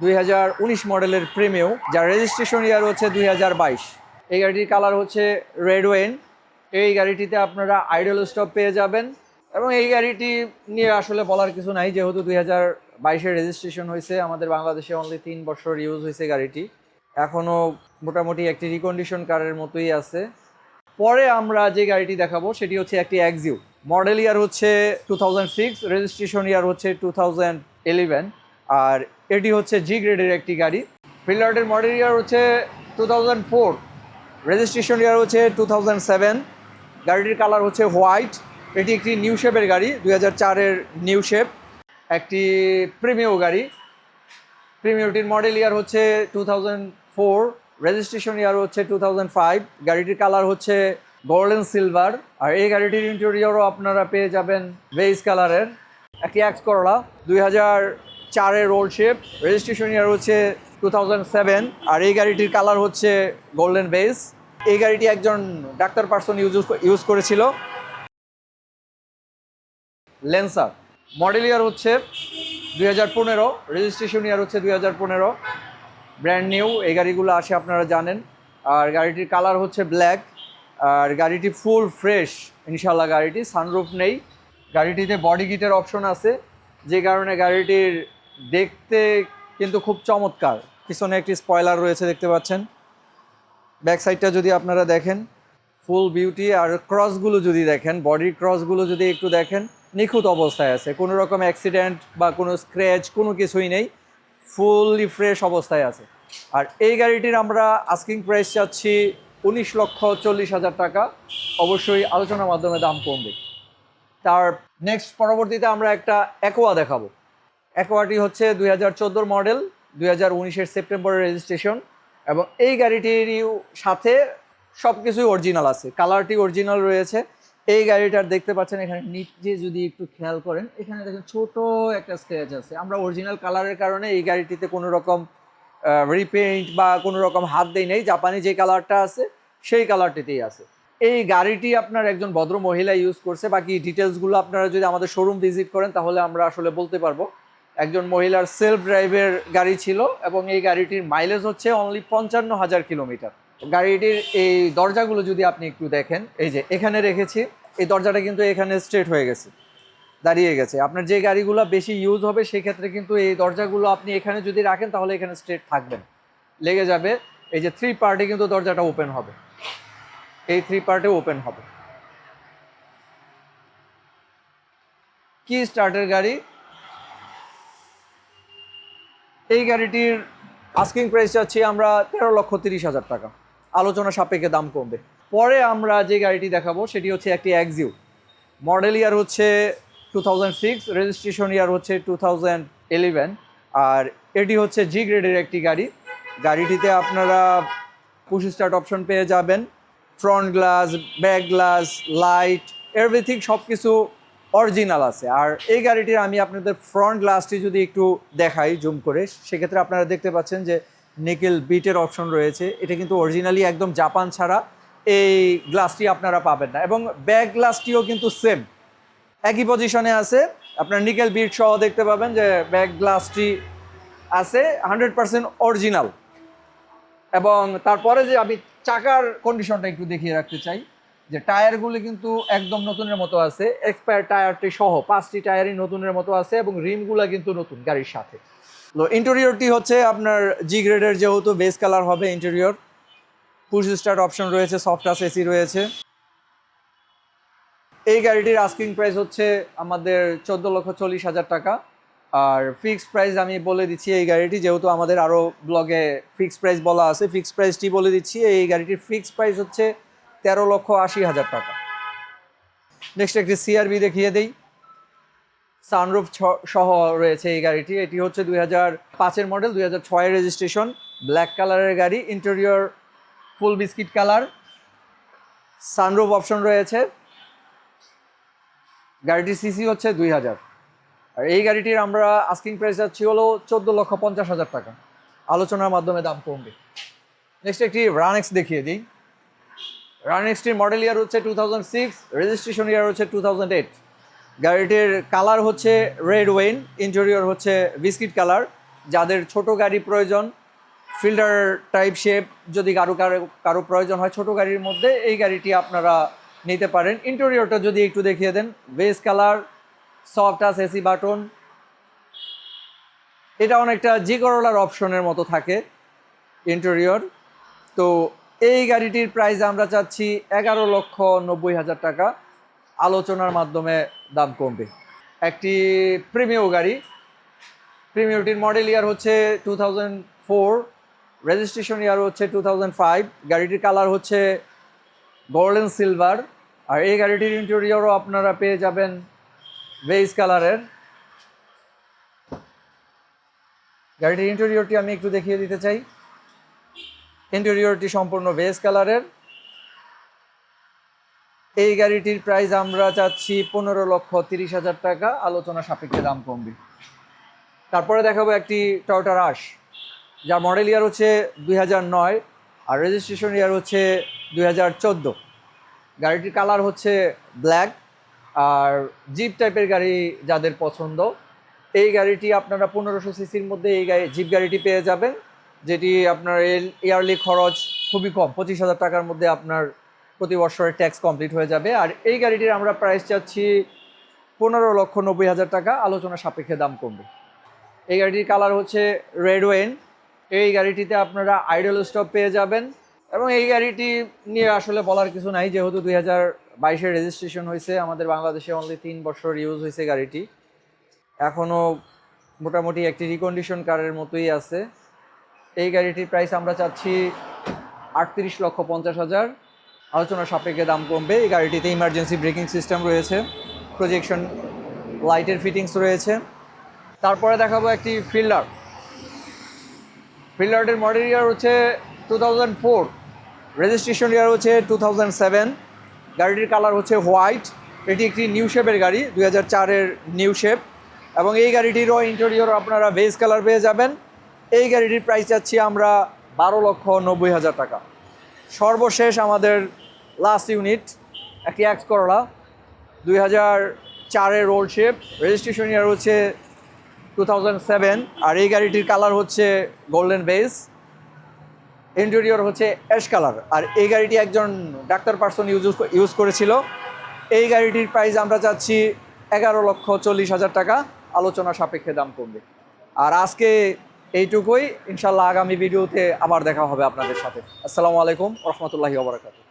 2019 মডেলের প্রিমিও, যার registration year হচ্ছে 2022। এই গাড়িটির কালার হচ্ছে রেড ওয়েন। এই গাড়িটিতে আপনারা আইডল স্টপ পেয়ে যাবেন এবং এই গাড়িটি নিয়ে আসলে বলার কিছু নাই, যেহেতু 2022-এর রেজিস্ট্রেশন হয়েছে। আমাদের বাংলাদেশে অনলি 3 বছর ইউজ হয়েছে গাড়িটি, এখনও মোটামুটি একটি রিকন্ডিশন কারের মতোই আছে। পরে আমরা যে গাড়িটি দেখাবো সেটি হচ্ছে একটি এক্সিউ। মডেল ইয়ার হচ্ছে 2006, রেজিস্ট্রেশন ইয়ার হচ্ছে 2011, আর এটি হচ্ছে জি গ্রেডের একটি গাড়ি। ফিল্ডার্টের মডেল ইয়ার হচ্ছে 2004, রেজিস্ট্রেশন ইয়ার হচ্ছে 2007। গাড়িটির কালার হচ্ছে হোয়াইট। এটি একটি নিউ শেপের গাড়ি, 2004-এর নিউ শেপ, একটি প্রিমিও গাড়ি। প্রিমিওটির মডেল ইয়ার হচ্ছে 2004, রেজিস্ট্রেশন ইয়ার হচ্ছে 2005। গাড়িটির কালার হচ্ছে গোল্ডেন সিলভার, আর এই গাড়িটির ইন্টেরিয়রও আপনারা পেয়ে যাবেন বেজ কালারের। একটি এক্স করলা, 2004-এর ওল্ড শেপ, রেজিস্ট্রেশন ইয়ার হচ্ছে 2007, আর এই গাড়িটির কালার হচ্ছে গোল্ডেন বেজ। এই গাড়িটি একজন ডাক্তার পার্সন ইউজ করেছিল। লেন্সার, মডেল ইয়ার হচ্ছে 2015, রেজিস্ট্রেশন ইয়ার হচ্ছে 2015, ব্র্যান্ড নিউ। এই গাড়িগুলো আসে আপনারা জানেন। আর গাড়িটির কালার হচ্ছে ব্ল্যাক, আর গাড়িটি ফুল ফ্রেশ ইনশাল্লাহ। গাড়িটি সানরুফ নেই। গাড়িটিতে বডি কিটের অপশন আছে, যে কারণে গাড়িটির দেখতে কিন্তু খুব চমৎকার। পিছনে একটি স্পয়লার রয়েছে দেখতে পাচ্ছেন। ব্যাক সাইডটা যদি আপনারা দেখেন, ফুল বিউটি। আর ক্রসগুলো যদি দেখেন, বডির ক্রসগুলো যদি একটু দেখেন, নিখুঁত অবস্থায় আছে, কোনো রকম অ্যাক্সিডেন্ট বা কোনো স্ক্র্যাচ কোনো কিছুই নেই, ফুললি ফ্রেশ অবস্থায় আছে। আর এই গাড়িটির আমরা আস্কিং প্রাইস চাচ্ছি 19,40,000 টাকা। অবশ্যই আলোচনার মাধ্যমে দাম কমবে। তার নেক্সট পরবর্তীতে আমরা একটা অ্যাকোয়া দেখাবো। অ্যাকোয়াটি হচ্ছে 2014 মডেল, 2019-এর সেপ্টেম্বরের রেজিস্ট্রেশন, এবং এই গাড়িটির সাথে সব কিছুই অরিজিনাল আছে। কালারটি অরিজিনাল রয়েছে। এই গাড়িটার দেখতে পাচ্ছেন এখানে নিচে যদি একটু খেয়াল করেন, এখানে দেখেন ছোট একটা স্ক্র্যাচ আছে। আমরা অরিজিনাল কালারের কারণে এই গাড়িটিতে কোনো রকম রিপেইন্ট বা কোনো রকম হাত দেই নেই। জাপানি যে কালারটা আছে সেই কালারটিতেই আছে। এই গাড়িটি আপনার একজন ভদ্র মহিলা ইউজ করছে। বাকি ডিটেলসগুলো আপনারা যদি আমাদের শোরুম ভিজিট করেন তাহলে আমরা আসলে বলতে পারবো। একজন মহিলার সেলফ ড্রাইভের গাড়ি ছিল এবং এই গাড়িটির মাইলেজ হচ্ছে অনলি 55,000 কিলোমিটার। গাড়িটির এই দরজাগুলো যদি আপনি একটু দেখেন, এই যে এখানে রেখেছি, এই দরজাটা কিন্তু এখানে স্ট্রেট হয়ে গেছে, দাঁড়িয়ে গেছে। আপনার যে গাড়িগুলো বেশি ইউজ হবে সেই ক্ষেত্রে কিন্তু এই দরজাগুলো আপনি এখানে যদি রাখেন তাহলে এখানে স্ট্রেট থাকবেন, লেগে যাবে। এই যে 3 পার্টে কিন্তু দরজাটা ওপেন হবে, এই 3 পার্টে ওপেন হবে। কি স্টার্টের গাড়ি। এই গাড়িটির আস্কিং প্রাইস চাচ্ছি আমরা 13,30,000 টাকা। আলোচনা সাপেক্ষে দাম কমবে। পরে আমরা যে গাড়িটি দেখাবো সেটি হচ্ছে একটি এক্সিউ। মডেল ইয়ার হচ্ছে 2006, রেজিস্ট্রেশন ইয়ার হচ্ছে 2011, আর এটি হচ্ছে জি গ্রেডের একটি গাড়ি। গাড়িটিতে আপনারা পুশ স্টার্ট অপশন পেয়ে যাবেন, front glass, back glass, light, everything সব কিছু অরিজিনাল আছে। আর এই গাড়িটির আমি আপনাদের ফ্রন্ট গ্লাসটি যদি একটু দেখাই জুম করে, সেক্ষেত্রে আপনারা দেখতে পাচ্ছেন যে নিকেল বিটের অপশন রয়েছে। এটা কিন্তু অরিজিনালি একদম জাপান ছাড়া এই গ্লাসটি আপনারা পাবেন না, এবং ব্যাক গ্লাসটিও কিন্তু সেম একই পজিশনে আছে। আপনার নিকেল বিট সহ দেখতে পাবেন যে ব্যাক গ্লাসটি আছে 100% অরিজিনাল। এবং তারপরে যে আমি চাকার কন্ডিশনটা একটু দেখিয়ে রাখতে চাই, যে টায়ারগুলি কিন্তু একদম নতুনের মতো আছে। এক্সপায়ার টায়ারটি সহ 5টি টায়ারই নতুনের মতো আছে, এবং রিমগুলো কিন্তু নতুন গাড়ির সাথে। তো ইন্টেরিয়রটি হচ্ছে আপনার জি গ্রেডের, যেহেতু বেস কালার হবে ইন্টেরিয়র। পুশ স্টার্ট অপশন রয়েছে, সফট টাচ এসি রয়েছে। এই গাড়িটির আস্কিং প্রাইস হচ্ছে আমাদের 14,40,000 টাকা। আর ফিক্সড প্রাইস আমি বলে দিচ্ছি, এই গাড়িটি যেহেতু আমাদের আরও ব্লগে ফিক্সড প্রাইস বলা আছে, ফিক্সড প্রাইসটি বলে দিচ্ছি। এই গাড়িটির ফিক্সড প্রাইস হচ্ছে 13,80,000 টাকা। নেক্সট একটি সিআরবি দেখিয়ে দেই। সানরুফ সহ রয়েছে এই গাড়িটি। এটি হচ্ছে 2005-এর মডেল, 2006-এর রেজিস্ট্রেশন, ব্ল্যাক কালারের গাড়ি। ইন্টেরিয়র ফুল বিস্কিট কালার, সানরুফ অপশন রয়েছে। গাড়িটির সিসি হচ্ছে 2000। আর এই গাড়িটির আমরা আস্কিং প্রাইস যাচ্ছি হলো 14,50,000 টাকা। আলোচনার মাধ্যমে দাম কমবে। নেক্সট একটি রানেক্স দেখিয়ে দিই। রানেক্সটির মডেল ইয়ার হচ্ছে 2006, রেজিস্ট্রেশন ইয়ার হচ্ছে 2008। গাড়িটির কালার হচ্ছে রেড ওয়েন, ইন্টেরিয়র হচ্ছে বিস্কিট কালার। যাদের ছোট গাড়ি প্রয়োজন, ফিল্টার টাইপ শেপ যদি কারো কারো কারো প্রয়োজন হয় ছোট গাড়ির মধ্যে, এই গাড়িটি আপনারা নিতে পারেন। ইন্টেরিয়রটা যদি একটু দেখিয়ে দেন, beige colour, soft touch AC button, এটা অনেকটা জি করোলার অপশনের মতো থাকে ইন্টেরিয়র। তো এই গাড়িটির প্রাইস আমরা চাচ্ছি 11,90,000 টাকা, আলোচনার মাধ্যমে দাম কমবে। একটি প্রিমিও গাড়ি, প্রিমিওটির মডেল ইয়ার হচ্ছে 2004, রেজিস্ট্রেশন ইয়ার হচ্ছে 2005, গাড়িটির কালার হচ্ছে গোল্ডেন সিলভার। আর এই গাড়িটির ইন্টেরিয়রও আপনারা পেয়ে যাবেন বেজ কালারের। গাড়িটির ইন্টেরিয়রটি আমি একটু দেখিয়ে দিতে চাই। ইন্টেরিয়রটি সম্পূর্ণ বেজ কালারের। এই গাড়িটির প্রাইস আমরা চাচ্ছি 15,30,000 টাকা, আলোচনা সাপেক্ষে দাম কমবে। তারপরে দেখাবো একটি টয়োটা রাশ, যার মডেল ইয়ার হচ্ছে 2009 আর রেজিস্ট্রেশন ইয়ার হচ্ছে 2014। গাড়িটির কালার হচ্ছে ব্ল্যাক। আর জিপ টাইপের গাড়ি যাদের পছন্দ, এই গাড়িটি আপনারা 1500 সিসির মধ্যে এই জিপ গাড়িটি পেয়ে যাবেন, যেটি আপনার ইয়ারলি খরচ খুবই কম, 25,000 টাকার মধ্যে আপনার প্রতি বছরের ট্যাক্স কমপ্লিট হয়ে যাবে। আর এই গাড়িটির আমরা প্রাইস চাচ্ছি 15,90,000 টাকা, আলোচনা সাপেক্ষে দাম কমবে। এই গাড়িটির কালার হচ্ছে রেড ওয়েন। এই গাড়িটিতে আপনারা আইডল স্টপ পেয়ে যাবেন, এবং এই গাড়িটি নিয়ে আসলে বলার কিছু নাই, যেহেতু 2022-এর রেজিস্ট্রেশন হয়েছে, আমাদের বাংলাদেশে অনলি 3 বছর ইউজ হয়েছে গাড়িটি, এখনও মোটামুটি একটি রিকন্ডিশন কারের মতোই আছে। এই গাড়িটির প্রাইস আমরা চাচ্ছি 38,50,000, আলোচনা সাপেক্ষে দাম কমবে। এই গাড়িটিতে ইমার্জেন্সি ব্রেকিং সিস্টেম রয়েছে, প্রজেকশন লাইটের ফিটিংস রয়েছে। তারপরে দেখাবো একটি ফিল্ডার। ফিল্ডারটির মডেল ইয়ার হচ্ছে 2004, রেজিস্ট্রেশন ইয়ার হচ্ছে 2007। গাড়িটির কালার হচ্ছে হোয়াইট। এটি একটি নিউ শেপের গাড়ি, 2004-এর নিউ শেপ, এবং এই গাড়িটিরও ইন্টেরিয়র আপনারা বেজ কালার পেয়ে যাবেন। এই গাড়িটির প্রাইস চাচ্ছি আমরা 12,90,000 টাকা। সর্বশেষ আমাদের লাস্ট ইউনিট, একটি এক্স করোলা, 2004-এর রোড শেপ, রেজিস্ট্রেশন ইয়ার হচ্ছে 2007। আর এই গাড়িটির কালার হচ্ছে গোল্ডেন বেজ, ইন্টেরিয়র হচ্ছে অ্যাশ কালার। আর এই গাড়িটি একজন ডাক্তার পার্সন ইউজ করেছিল। এই গাড়িটির প্রাইস আমরা চাচ্ছি 11,40,000 টাকা, আলোচনা সাপেক্ষে দাম কমবে। আর আজকে এইটুকুই, ইনশাল্লাহ আগামী ভিডিওতে আবার দেখা হবে আপনাদের সাথে। আসসালামু আলাইকুম ওয়া রাহমাতুল্লাহি ওয়া বারাকাতুহু।